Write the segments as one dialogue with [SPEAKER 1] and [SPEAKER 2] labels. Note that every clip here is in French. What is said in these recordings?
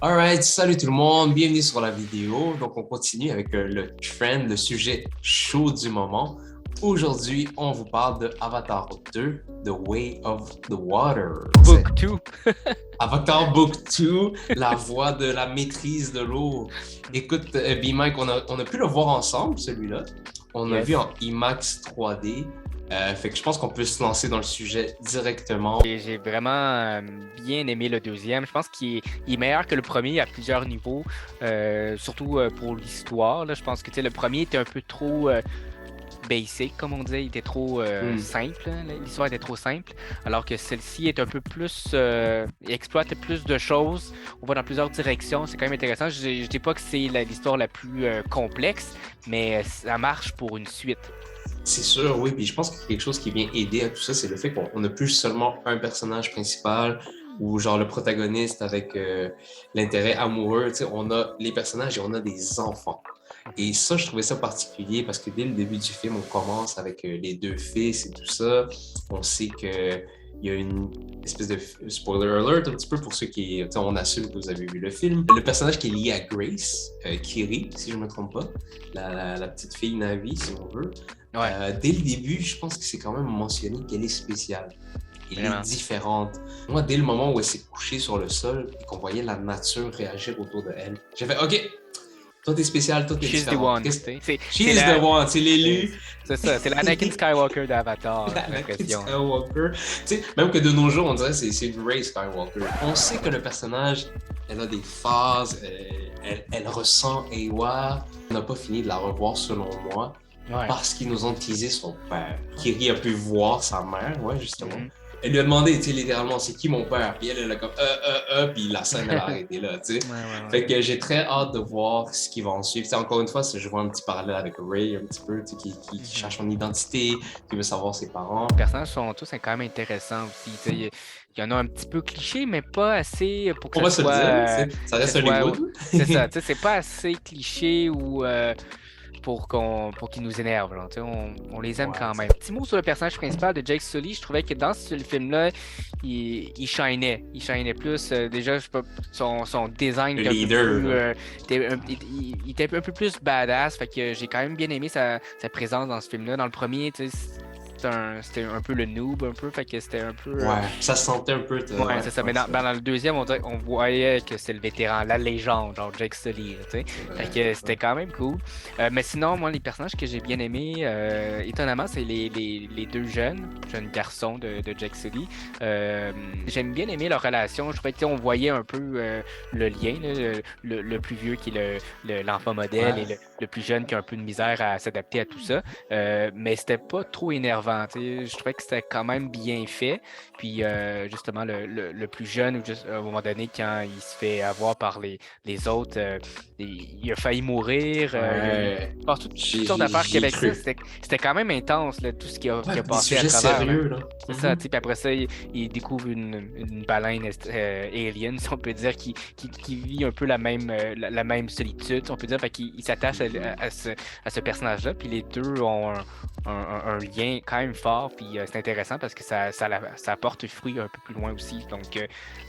[SPEAKER 1] Alright, salut tout le monde, bienvenue sur la vidéo. Donc, on continue avec le trend, le sujet chaud du moment. Aujourd'hui, on vous parle de Avatar 2, The Way of the Water. C'est
[SPEAKER 2] Book 2.
[SPEAKER 1] Avatar Book 2, la voie de la maîtrise de l'eau. Écoute, B-Mike, on a pu le voir ensemble, celui-là. On a vu
[SPEAKER 2] Yes.
[SPEAKER 1] en IMAX 3D. Fait que je pense qu'on peut se lancer dans le sujet directement.
[SPEAKER 2] Et j'ai vraiment bien aimé le deuxième. Je pense qu'il est meilleur que le premier à plusieurs niveaux, surtout pour l'histoire. Là. Je pense que tu sais, le premier était un peu trop basic, comme on disait. Il était trop
[SPEAKER 1] Hmm.
[SPEAKER 2] simple. Hein. L'histoire était trop simple. Alors que celle-ci est un peu plus. Il exploite plus de choses. On va dans plusieurs directions. C'est quand même intéressant. Je dis pas que c'est l'histoire la plus complexe, mais ça marche pour une suite.
[SPEAKER 1] C'est sûr, oui. Puis je pense que quelque chose qui vient aider à tout ça, c'est le fait qu'on n'a plus seulement un personnage principal ou genre le protagoniste avec l'intérêt amoureux. Tu sais, on a les personnages et on a des enfants. Et ça, je trouvais ça particulier parce que dès le début du film, on commence avec les deux fils et tout ça. On sait que il y a une espèce de spoiler alert un petit peu pour ceux qui, tu sais, on assume que vous avez vu le film. Le personnage qui est lié à Grace, Kiri, si je ne me trompe pas, la petite fille Navi, si on veut.
[SPEAKER 2] Ouais,
[SPEAKER 1] Dès le début, je pense que c'est quand même mentionné qu'elle est spéciale. Elle est
[SPEAKER 2] vraiment.
[SPEAKER 1] différente. Moi, dès le moment où elle s'est couchée sur le sol et qu'on voyait la nature réagir autour de elle, j'ai fait OK, toi t'es spécial, toi t'es
[SPEAKER 2] She's the
[SPEAKER 1] différente.
[SPEAKER 2] one. Tu sais.
[SPEAKER 1] She
[SPEAKER 2] C'est
[SPEAKER 1] is the
[SPEAKER 2] la,
[SPEAKER 1] one, c'est
[SPEAKER 2] c'est
[SPEAKER 1] l'élu.
[SPEAKER 2] c'est ça, c'est l'Anakin Skywalker d'Avatar, j'ai
[SPEAKER 1] Anakin
[SPEAKER 2] l'impression.
[SPEAKER 1] Skywalker. Tu sais, même que de nos jours, on dirait que c'est une Rey Skywalker. On sait que le personnage, elle a des phases, elle ressent Ewa. On n'a pas fini de la revoir selon moi
[SPEAKER 2] Ouais.
[SPEAKER 1] parce qu'ils nous ont teasé son père. Kiri a pu voir sa mère, ouais, justement.
[SPEAKER 2] Mhm.
[SPEAKER 1] Elle lui a demandé, tu sais, littéralement, c'est qui mon père? Puis elle a comme, puis la scène, elle a arrêté là, tu sais.
[SPEAKER 2] Ouais, ouais, ouais.
[SPEAKER 1] Fait que j'ai très hâte de voir ce qui va en suivre. T'sais, encore une fois, je vois un petit parallèle avec Ray, un petit peu, qui
[SPEAKER 2] Mhm.
[SPEAKER 1] cherche son identité, qui veut savoir ses parents.
[SPEAKER 2] Les personnages sont tous quand même intéressants aussi. Tu sais. Il y en a un petit peu cliché, mais pas assez pour
[SPEAKER 1] On va se le dire, ça
[SPEAKER 2] que ce
[SPEAKER 1] reste
[SPEAKER 2] soit.
[SPEAKER 1] Hollywood.
[SPEAKER 2] C'est ça, tu sais, c'est pas assez cliché ou pour qu'ils nous énervent. Là, tu sais, on les aime
[SPEAKER 1] Ouais,
[SPEAKER 2] quand
[SPEAKER 1] c'est
[SPEAKER 2] même. Petit mot sur le personnage principal de Jake Sully, je trouvais que dans ce film-là, il shinait. Il shinait plus. Déjà, je sais pas, son design
[SPEAKER 1] le
[SPEAKER 2] était un peu
[SPEAKER 1] leader,
[SPEAKER 2] plus.
[SPEAKER 1] là.
[SPEAKER 2] Il était un peu plus badass. Fait que j'ai quand même bien aimé sa présence dans ce film-là. Dans le premier, tu sais, c'était un peu le noob, un peu. Fait que c'était un peu.
[SPEAKER 1] Ouais, ça se sentait un peu,
[SPEAKER 2] Ouais,
[SPEAKER 1] ouais,
[SPEAKER 2] c'est ça.
[SPEAKER 1] ouais,
[SPEAKER 2] Mais dans le deuxième, on voyait que c'est le vétéran, la légende, genre Jake Sully, là, tu sais.
[SPEAKER 1] c'est
[SPEAKER 2] Fait
[SPEAKER 1] vrai.
[SPEAKER 2] que
[SPEAKER 1] Ouais.
[SPEAKER 2] c'était quand même cool. Mais sinon, moi, les personnages que j'ai bien aimés, étonnamment, c'est les deux jeunes garçons de Jake Sully. J'aime bien aimer leur relation. Je trouvais qu'on voyait un peu le lien, là, le plus vieux qui est l'enfant modèle et
[SPEAKER 1] Ouais.
[SPEAKER 2] le plus jeune qui a un peu de misère à s'adapter à tout ça. Mais c'était pas trop énervant, tu sais. Je trouvais que c'était quand même bien fait. Puis justement, le plus jeune, ou juste, à un moment donné, quand il se fait avoir par les autres, il a failli mourir.
[SPEAKER 1] Ouais.
[SPEAKER 2] Je pense toutes sortes d'affaires qu'il y
[SPEAKER 1] J'y ai
[SPEAKER 2] avait avec ça.
[SPEAKER 1] cru.
[SPEAKER 2] C'était quand même intense, là, tout ce
[SPEAKER 1] Ouais,
[SPEAKER 2] qui a
[SPEAKER 1] des
[SPEAKER 2] passé à
[SPEAKER 1] sujets
[SPEAKER 2] travers. Là.
[SPEAKER 1] sérieux, là.
[SPEAKER 2] C'est ça,
[SPEAKER 1] Mhm.
[SPEAKER 2] tu sais, puis après ça, il découvre une baleine alien, si on peut dire, qui vit un peu la même solitude, si on peut dire, fait qu'il il s'attache à ce personnage-là, puis les deux ont un lien quand même fort, puis c'est intéressant parce que ça porte fruit un peu plus loin aussi. Donc,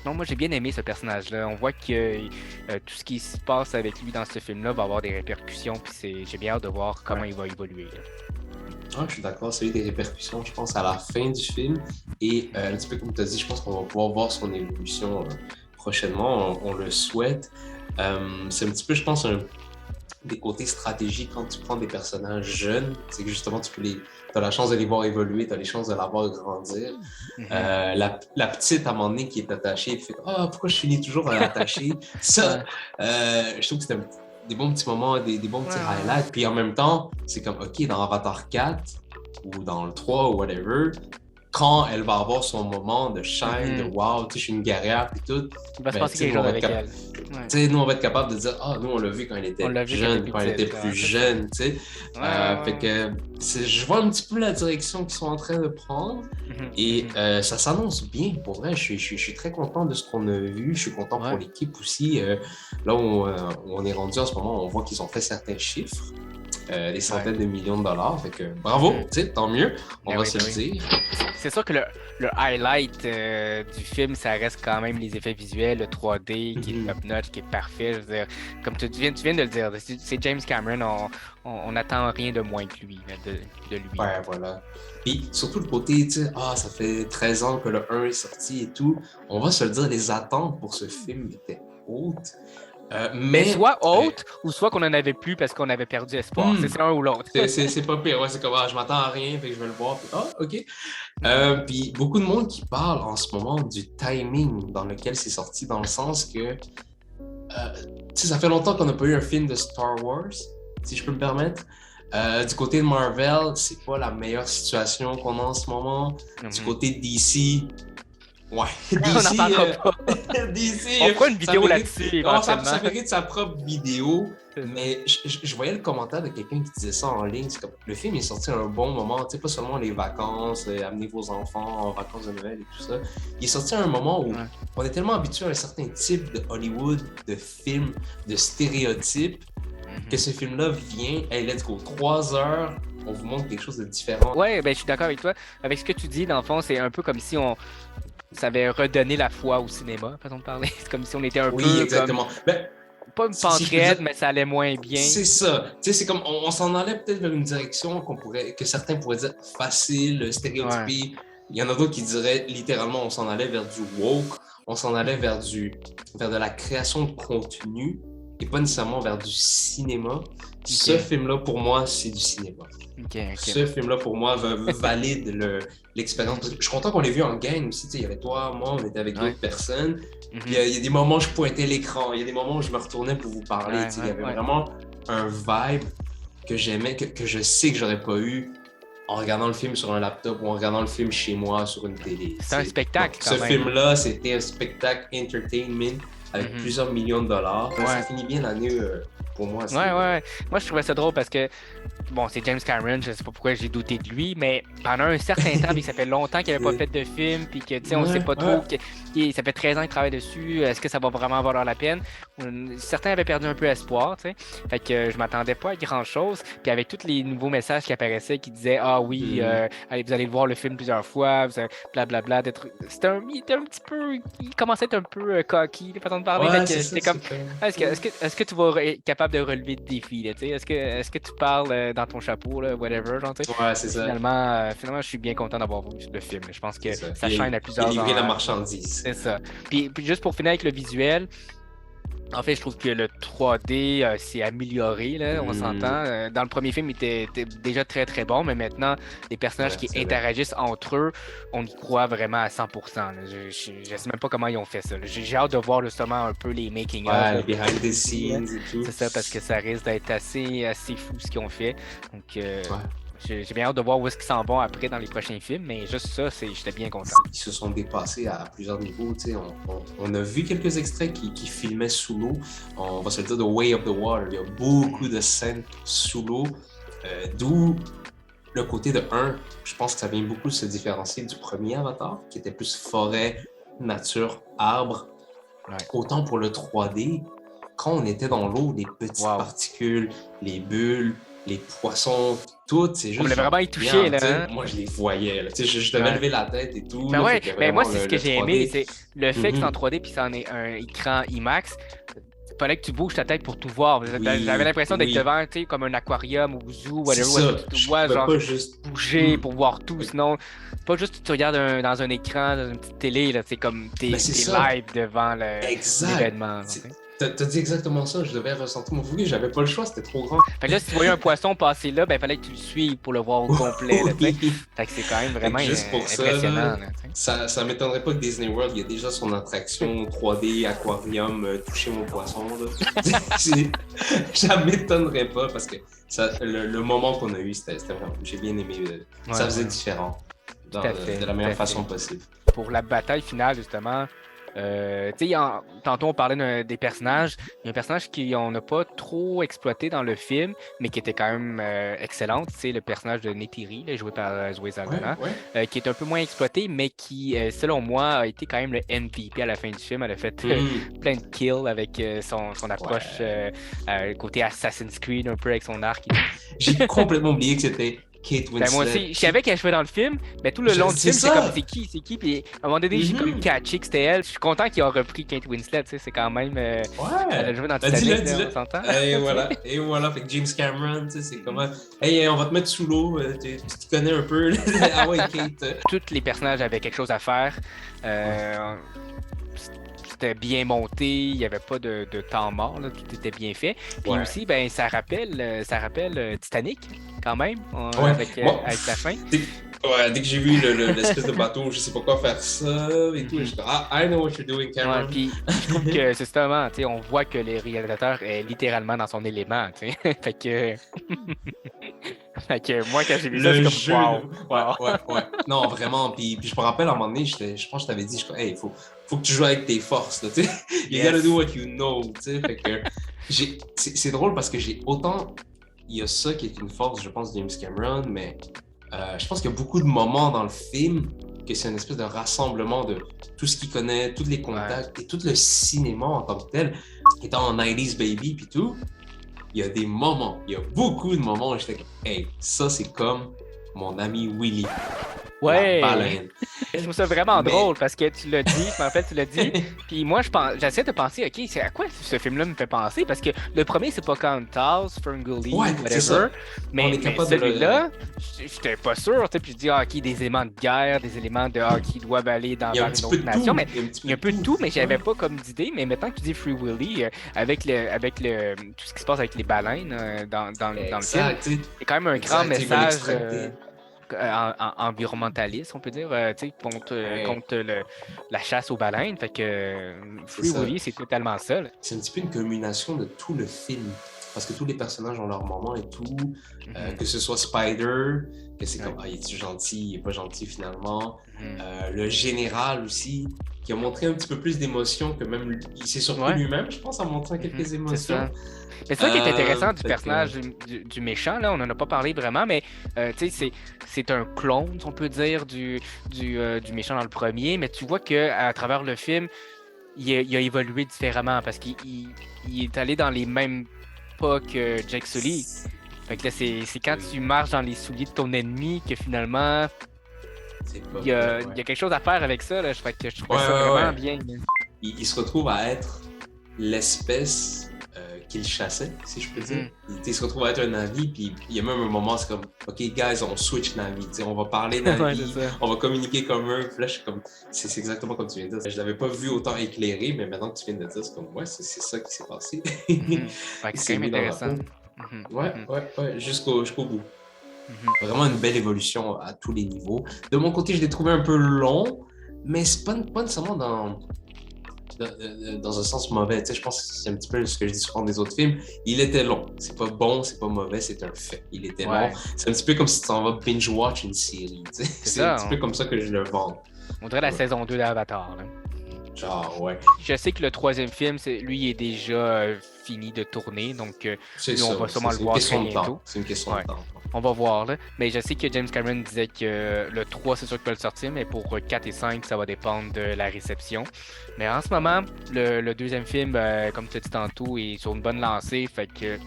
[SPEAKER 2] non, moi j'ai bien aimé ce personnage-là. On voit que tout ce qui se passe avec lui dans ce film-là va avoir des répercussions, puis j'ai bien hâte de voir comment
[SPEAKER 1] Ouais.
[SPEAKER 2] il va évoluer. Là.
[SPEAKER 1] Ah, je suis d'accord, ça a eu des répercussions, je pense, à la fin du film. Et un petit peu comme tu as dit, je pense qu'on va pouvoir voir son évolution prochainement. On le souhaite. C'est un petit peu, je pense, des côtés stratégiques quand tu prends des personnages jeunes. C'est que justement, tu as la chance de les voir évoluer, tu as les chances de la voir grandir.
[SPEAKER 2] Mhm.
[SPEAKER 1] La petite, à un moment donné, qui est attachée, elle fait Ah, pourquoi je finis toujours attachée? Ça,
[SPEAKER 2] Ouais.
[SPEAKER 1] je trouve que c'était des bons petits moments, des bons
[SPEAKER 2] Ouais,
[SPEAKER 1] petits
[SPEAKER 2] ouais, ouais.
[SPEAKER 1] highlights. Puis en même temps, c'est comme, OK, dans Avatar 4 ou dans le 3 ou whatever, quand elle va avoir son moment de shine, de
[SPEAKER 2] Mhm.
[SPEAKER 1] wow, tu sais, je suis une guerrière, puis tout,
[SPEAKER 2] Il va se
[SPEAKER 1] ben,
[SPEAKER 2] passer
[SPEAKER 1] tu sais,
[SPEAKER 2] quelque
[SPEAKER 1] nous, on
[SPEAKER 2] chose
[SPEAKER 1] va être
[SPEAKER 2] avec
[SPEAKER 1] capable.
[SPEAKER 2] elle. Ouais.
[SPEAKER 1] Tu sais, nous, on va être capable de dire, ah, nous, on l'a vu quand elle
[SPEAKER 2] On
[SPEAKER 1] était
[SPEAKER 2] l'a vu quand elle était
[SPEAKER 1] jeune,
[SPEAKER 2] plus
[SPEAKER 1] quand elle était
[SPEAKER 2] petite.
[SPEAKER 1] plus
[SPEAKER 2] C'est ça.
[SPEAKER 1] jeune, tu sais.
[SPEAKER 2] Ouais, ouais,
[SPEAKER 1] Fait
[SPEAKER 2] ouais.
[SPEAKER 1] que je vois un petit peu la direction qu'ils sont en train de prendre
[SPEAKER 2] Mhm,
[SPEAKER 1] et
[SPEAKER 2] mhm.
[SPEAKER 1] ça s'annonce bien. Pour vrai, je suis très content de ce qu'on a vu. Je suis content pour
[SPEAKER 2] Ouais.
[SPEAKER 1] l'équipe aussi. Là où on est rendu en ce moment, on voit qu'ils ont fait certains chiffres. des centaines de millions de dollars. Fait que bravo, tu sais, tant mieux, on va se le dire.
[SPEAKER 2] C'est sûr que le highlight du film, ça reste quand même les effets visuels, le 3D qui est top-notch, qui est parfait. Je veux dire, comme tu viens de le dire, c'est James Cameron, on n'attend rien de moins que lui, de lui.
[SPEAKER 1] Ouais, voilà. Puis surtout le côté, tu sais, ça fait 13 ans que le 1 est sorti et tout. On va se le dire, les attentes pour ce film étaient hautes.
[SPEAKER 2] Mais soit haute, ou soit qu'on en avait plus parce qu'on avait perdu espoir. C'est l'un ou l'autre.
[SPEAKER 1] c'est pas pire. Ouais, c'est comme, je m'attends à rien, fait que je vais le voir. Puis, OK. Puis beaucoup de monde qui parle en ce moment du timing dans lequel c'est sorti, dans le sens que, tu sais, ça fait longtemps qu'on n'a pas eu un film de Star Wars, si je peux me permettre. Du côté de Marvel, c'est pas la meilleure situation qu'on a en ce moment. Du côté de DC, ouais. DC,
[SPEAKER 2] on n'en parlera pas.
[SPEAKER 1] DC,
[SPEAKER 2] on fera une vidéo là-dessus, éventuellement.
[SPEAKER 1] Ça mérite sa propre vidéo, mais je voyais le commentaire de quelqu'un qui disait ça en ligne. C'est comme, le film est sorti à un bon moment, tu sais, pas seulement les vacances, amener vos enfants en vacances de Noël et tout ça. Il est sorti à un moment où on est tellement habitué à un certain type de Hollywood, de films, de stéréotypes, que ce film-là vient, hey, let's go, 3 heures, on vous montre quelque chose de différent.
[SPEAKER 2] Ouais, ben je suis d'accord avec toi. Avec ce que tu dis, dans le fond, c'est un peu comme si ça avait redonné la foi au cinéma, façon de parler. C'est comme si on était un peu.
[SPEAKER 1] Oui, exactement.
[SPEAKER 2] Comme... pas une pentraide, mais ça allait moins bien.
[SPEAKER 1] C'est ça. Tu sais, c'est comme on s'en allait peut-être vers une direction que certains pourraient dire facile, stéréotypée. Ouais. Il y en a d'autres qui diraient littéralement on s'en allait vers du woke, on s'en allait vers de la création de contenu et pas nécessairement vers du cinéma. Ce film-là, pour moi, c'est du cinéma. Ce film-là, pour moi, valide l'expérience. Parce que je suis content qu'on l'ait vu en gang aussi. Il y avait toi, moi, on était avec d'autres personnes. Puis il y a des moments où je pointais l'écran. Il y a des moments où je me retournais pour vous parler. Il y avait vraiment un vibe que j'aimais, que je sais que j'aurais pas eu en regardant le film sur un laptop ou en regardant le film chez moi sur une télé.
[SPEAKER 2] C'est un spectacle.
[SPEAKER 1] Donc, ce film-là, c'était un spectacle entertainment avec plusieurs millions de dollars. Ça finit bien l'année pour moi.
[SPEAKER 2] Ouais. Moi, je trouvais ça drôle parce que, bon, c'est James Cameron, je sais pas pourquoi j'ai douté de lui, mais pendant un certain temps, puis ça fait longtemps qu'il n'avait pas fait de film, puis que, tu sais, on sait pas trop, ça fait 13 ans qu'il travaille dessus, est-ce que ça va vraiment valoir la peine? Certains avaient perdu un peu espoir, tu sais, fait que je m'attendais pas à grand-chose, puis avec tous les nouveaux messages qui apparaissaient, qui disaient, allez, vous allez voir le film plusieurs fois, blablabla, il était un petit peu, il commençait à être un peu cocky, la façon de parler, c'était comme, est-ce que tu vas être capable de relever le défi, là, est-ce que tu parles dans ton chapeau, là, whatever, genre,
[SPEAKER 1] ouais, c'est ça.
[SPEAKER 2] Finalement, je suis bien content d'avoir vu le film. Je pense que ça chaîne à plusieurs
[SPEAKER 1] livrer la marchandise.
[SPEAKER 2] C'est ça. Puis juste pour finir avec le visuel, en fait, je trouve que le 3D s'est amélioré, là, on s'entend. Dans le premier film, il était déjà très très bon, mais maintenant, les personnages qui interagissent entre eux, on y croit vraiment à 100%. Là. Je sais même pas comment ils ont fait ça. J'ai hâte de voir justement un peu les making-of.
[SPEAKER 1] Les behind the scenes et tout.
[SPEAKER 2] C'est ça, parce que ça risque d'être assez fou ce qu'ils ont fait. Donc, j'ai bien hâte de voir où est-ce qu'ils s'en vont après dans les prochains films, mais juste ça, j'étais bien content.
[SPEAKER 1] Ils se sont dépassés à plusieurs niveaux. On a vu quelques extraits qui filmaient sous l'eau. On va se le dire, The Way of the Water. Il y a beaucoup de scènes sous l'eau, d'où le côté de 1, je pense que ça vient beaucoup se différencier du premier Avatar, qui était plus forêt, nature, arbre. Autant pour le 3D, quand on était dans l'eau, les petites particules, les bulles, les poissons, tout, c'est juste.
[SPEAKER 2] On voulait vraiment y toucher, là. Hein?
[SPEAKER 1] Moi, je les voyais, là. Je devais lever la tête et tout.
[SPEAKER 2] Ben là, mais moi, c'est ce que j'ai aimé, c'est le fait que c'est en 3D puis ça en est un écran IMAX. Il fallait que tu bouges ta tête pour tout voir. J'avais l'impression d'être devant, tu sais, comme un aquarium ou zoo, whatever, où tu vois, genre, juste bouger pour voir tout. Sinon, pas juste tu regardes dans un écran, dans une petite télé, là, c'est comme t'es live devant l'événement.
[SPEAKER 1] T'as dit exactement ça, je devais ressentir mon fougue, j'avais pas le choix, c'était trop grand.
[SPEAKER 2] Fait que là, si tu voyais un poisson passer là, ben fallait que tu le suives pour le voir au complet. Là, fait que c'est quand même vraiment impressionnant.
[SPEAKER 1] Ça m'étonnerait pas que Disney World, il y a déjà son attraction 3D, aquarium, toucher mon poisson. Ça m'étonnerait pas parce que le moment qu'on a eu, c'était vraiment, j'ai bien aimé. Ça faisait différent de la meilleure façon possible.
[SPEAKER 2] Pour la bataille finale, justement, Tantôt, on parlait des personnages. Il y a un personnage qu'on n'a pas trop exploité dans le film, mais qui était quand même excellente. C'est le personnage de Neytiri, là, joué par Zoé
[SPEAKER 1] Ouais,
[SPEAKER 2] Saldana,
[SPEAKER 1] ouais.
[SPEAKER 2] qui est un peu moins exploité, mais qui, selon moi, a été quand même le MVP à la fin du film. Elle a fait plein de kills avec son approche côté Assassin's Creed, un peu avec son arc.
[SPEAKER 1] J'ai complètement oublié que c'était Kate
[SPEAKER 2] Ben, moi
[SPEAKER 1] Winslet.
[SPEAKER 2] aussi, je savais qu'elle jouait dans le film, mais tout le long du
[SPEAKER 1] C'est
[SPEAKER 2] film, c'est comme
[SPEAKER 1] ça.
[SPEAKER 2] c'est qui, puis à un moment donné, j'ai comme catché que c'était elle. Je suis content qu'il a repris Kate Winslet, tu sais, c'est quand même. Elle a
[SPEAKER 1] Ouais.
[SPEAKER 2] joué dans
[SPEAKER 1] Ben,
[SPEAKER 2] Titanic,
[SPEAKER 1] dis-le,
[SPEAKER 2] là,
[SPEAKER 1] dis-le.
[SPEAKER 2] on s'entend.
[SPEAKER 1] Et voilà. Et voilà. Fait que James Cameron, tu sais, c'est comment. Hey, on va te mettre sous l'eau. Tu te connais un peu. Ah ouais, Kate.
[SPEAKER 2] Tous les personnages avaient quelque chose à faire. C'était bien monté, il n'y avait pas de temps mort, là, tout était bien fait. Puis
[SPEAKER 1] Ouais.
[SPEAKER 2] aussi, ben, ça rappelle Titanic, quand même,
[SPEAKER 1] Ouais.
[SPEAKER 2] avec
[SPEAKER 1] Bon.
[SPEAKER 2] la fin.
[SPEAKER 1] Ouais, dès que j'ai vu l'espèce de bateau, je sais pas quoi faire ça et tout, j'étais ah, I know what you're doing,
[SPEAKER 2] Ouais,
[SPEAKER 1] Cameron.
[SPEAKER 2] puis je trouve que c'est justement, tu sais, on voit que le réalisateur est littéralement dans son élément, tu sais. Fait que... fait que moi, quand j'ai vu ça,
[SPEAKER 1] Le
[SPEAKER 2] c'est
[SPEAKER 1] jeu,
[SPEAKER 2] comme
[SPEAKER 1] là.
[SPEAKER 2] wow.
[SPEAKER 1] Ouais. Non, vraiment. Puis je me rappelle à un moment donné, je pense que je t'avais dit, hey, faut que tu joues avec tes forces, là, tu sais. You gotta do what you know, tu sais. Fait que c'est drôle parce que il y a ça qui est une force, je pense, de James Cameron, mais je pense qu'il y a beaucoup de moments dans le film que c'est une espèce de rassemblement de tout ce qu'il connaît, tous les contacts et tout le cinéma en tant que tel, étant en 90s baby puis tout. Il y a beaucoup de moments où j'étais comme, hey, ça c'est comme mon ami Willy,
[SPEAKER 2] Ouais.
[SPEAKER 1] la baleine.
[SPEAKER 2] Je trouve ça vraiment
[SPEAKER 1] Mais-
[SPEAKER 2] drôle parce que tu l'as dit, en fait, tu l'as dit. Puis moi, j'essaie de penser, OK, c'est à quoi ce film-là me fait penser? Parce que le premier, c'est Pocahontas, Ferngully,
[SPEAKER 1] Ouais, c'est ça.
[SPEAKER 2] whatever. Mais
[SPEAKER 1] capable de le-
[SPEAKER 2] celui-là, j'étais pas sûr. Tu sais, puis je dis, OK, des éléments de guerre, des éléments de qui doivent aller
[SPEAKER 1] Il y a un
[SPEAKER 2] vers
[SPEAKER 1] petit
[SPEAKER 2] une
[SPEAKER 1] peu
[SPEAKER 2] autre
[SPEAKER 1] de tout.
[SPEAKER 2] nation. Mais
[SPEAKER 1] Il y a un petit
[SPEAKER 2] il y a un peu de tout, mais j'avais
[SPEAKER 1] Ouais.
[SPEAKER 2] pas comme d'idée. Mais maintenant que tu dis Free Willy, avec tout ce qui se passe avec les baleines dans le film,
[SPEAKER 1] Exact, tu sais.
[SPEAKER 2] c'est quand même un grand
[SPEAKER 1] Exact, ils veulent
[SPEAKER 2] message.
[SPEAKER 1] extracter.
[SPEAKER 2] Environnementaliste, on peut dire, tu sais, contre,
[SPEAKER 1] Ouais.
[SPEAKER 2] contre la chasse aux baleines. Fait que Free
[SPEAKER 1] ça.
[SPEAKER 2] Willy, c'est totalement ça. Là.
[SPEAKER 1] C'est un petit peu une culmination de tout le film. Parce que tous les personnages ont leur moment et tout. Que ce soit Spider, que c'est comme, ah, il est gentil, il est pas gentil finalement. Le général aussi, qui a montré un petit peu plus d'émotion que même il s'est surpris
[SPEAKER 2] Ouais.
[SPEAKER 1] lui-même, je pense, en montrant quelques
[SPEAKER 2] C'est
[SPEAKER 1] émotions.
[SPEAKER 2] ça. Mais c'est ça qui est intéressant du
[SPEAKER 1] fait
[SPEAKER 2] personnage du méchant, là, on n'en a pas parlé vraiment, mais tu sais, c'est un clone, on peut dire, du méchant dans le premier, mais tu vois qu'à travers le film, il a évolué différemment parce qu'il est allé dans les mêmes pas que Jake Sully. Fait que là, c'est quand tu marches dans les souliers de ton ennemi que finalement,
[SPEAKER 1] C'est pas
[SPEAKER 2] il y a
[SPEAKER 1] ouais.
[SPEAKER 2] quelque chose à faire avec ça. Là. Fait que je trouve
[SPEAKER 1] Ouais,
[SPEAKER 2] ça
[SPEAKER 1] ouais,
[SPEAKER 2] vraiment
[SPEAKER 1] ouais.
[SPEAKER 2] bien.
[SPEAKER 1] Il se retrouve à être l'espèce qu'il chassait, si je peux dire. Il se retrouve à être un Navi, puis il y a même un moment, c'est comme, OK, guys, on switch Navi. On va parler Navi,
[SPEAKER 2] Ouais, c'est ça.
[SPEAKER 1] on va communiquer comme eux. Puis là, je suis comme, c'est exactement comme tu viens de dire. Je l'avais pas vu autant éclairé, mais maintenant que tu viens de le dire, c'est comme, ouais, c'est ça qui s'est passé.
[SPEAKER 2] Fait que c'est quand même intéressant.
[SPEAKER 1] Ouais, jusqu'au bout. Vraiment une belle évolution à tous les niveaux. De mon côté, je l'ai trouvé un peu long, mais c'est pas nécessairement dans un sens mauvais. Tu sais, je pense que c'est un petit peu ce que je dis souvent des autres films. Il était long. C'est pas bon, c'est pas mauvais, c'est un fait. Il était long. C'est un petit peu comme si tu en vas binge-watch une série. Tu sais. C'est un petit peu comme ça que je le vends.
[SPEAKER 2] On dirait la saison 2 d'Avatar. Là.
[SPEAKER 1] Genre, ouais.
[SPEAKER 2] Je sais que le troisième film, lui, il est déjà fini de tourner, donc on va sûrement le voir très bientôt.
[SPEAKER 1] C'est une question de temps.
[SPEAKER 2] On va voir, là. Mais je sais que James Cameron disait que le 3, c'est sûr qu'il va le sortir, mais pour 4 et 5, ça va dépendre de la réception. Mais en ce moment, le deuxième film, comme tu as dit tantôt, est sur une bonne lancée, fait que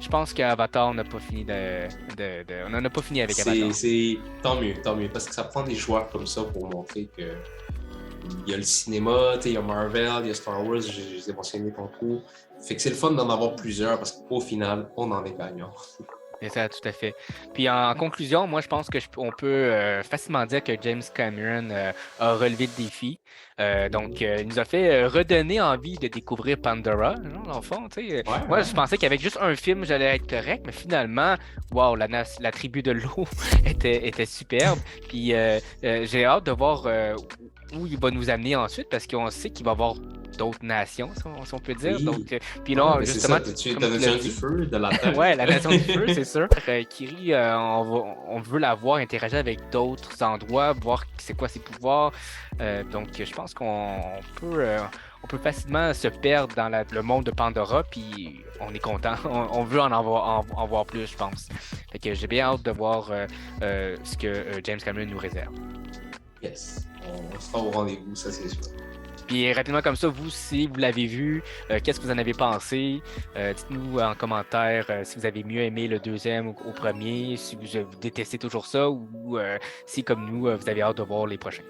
[SPEAKER 2] je pense qu'Avatar, on n'a pas fini on n'en a pas fini avec Avatar.
[SPEAKER 1] Tant mieux, parce que ça prend des joueurs comme ça pour montrer que il y a le cinéma, il y a Marvel, il y a Star Wars, je les ai mentionnés tantôt. Fait que c'est le fun d'en avoir plusieurs parce qu'au final, on en est gagnant.
[SPEAKER 2] C'est ça, tout à fait. Puis en conclusion, moi, je pense qu'on peut facilement dire que James Cameron a relevé le défi. Donc, il nous a fait redonner envie de découvrir Pandora, dans le fond. Moi, je pensais qu'avec juste un film, j'allais être correct, mais finalement, wow, la tribu de l'eau était superbe. Puis j'ai hâte de voir où il va nous amener ensuite, parce qu'on sait qu'il va y avoir d'autres nations, si on peut dire.
[SPEAKER 1] Oui.
[SPEAKER 2] Donc, puis
[SPEAKER 1] Ouais,
[SPEAKER 2] là,
[SPEAKER 1] mais c'est
[SPEAKER 2] justement,
[SPEAKER 1] ça. Tu
[SPEAKER 2] comme
[SPEAKER 1] as
[SPEAKER 2] tu
[SPEAKER 1] notion
[SPEAKER 2] l'as
[SPEAKER 1] du
[SPEAKER 2] dit,
[SPEAKER 1] feu, de la terre.
[SPEAKER 2] ouais, la nation du feu, c'est sûr. Kiri, on veut la voir interagir avec d'autres endroits, voir c'est quoi ses pouvoirs. Donc, je pense on peut facilement se perdre dans le monde de Pandora, puis on est content. On veut en voir plus, je pense. Fait que j'ai bien hâte de voir ce que James Cameron nous réserve.
[SPEAKER 1] Yes. On sera au rendez-vous, ça c'est sûr.
[SPEAKER 2] Puis rapidement comme ça, vous, si vous l'avez vu, qu'est-ce que vous en avez pensé? Dites-nous en commentaire si vous avez mieux aimé le deuxième au premier, si vous détestez toujours ça, ou si comme nous, vous avez hâte de voir les prochains.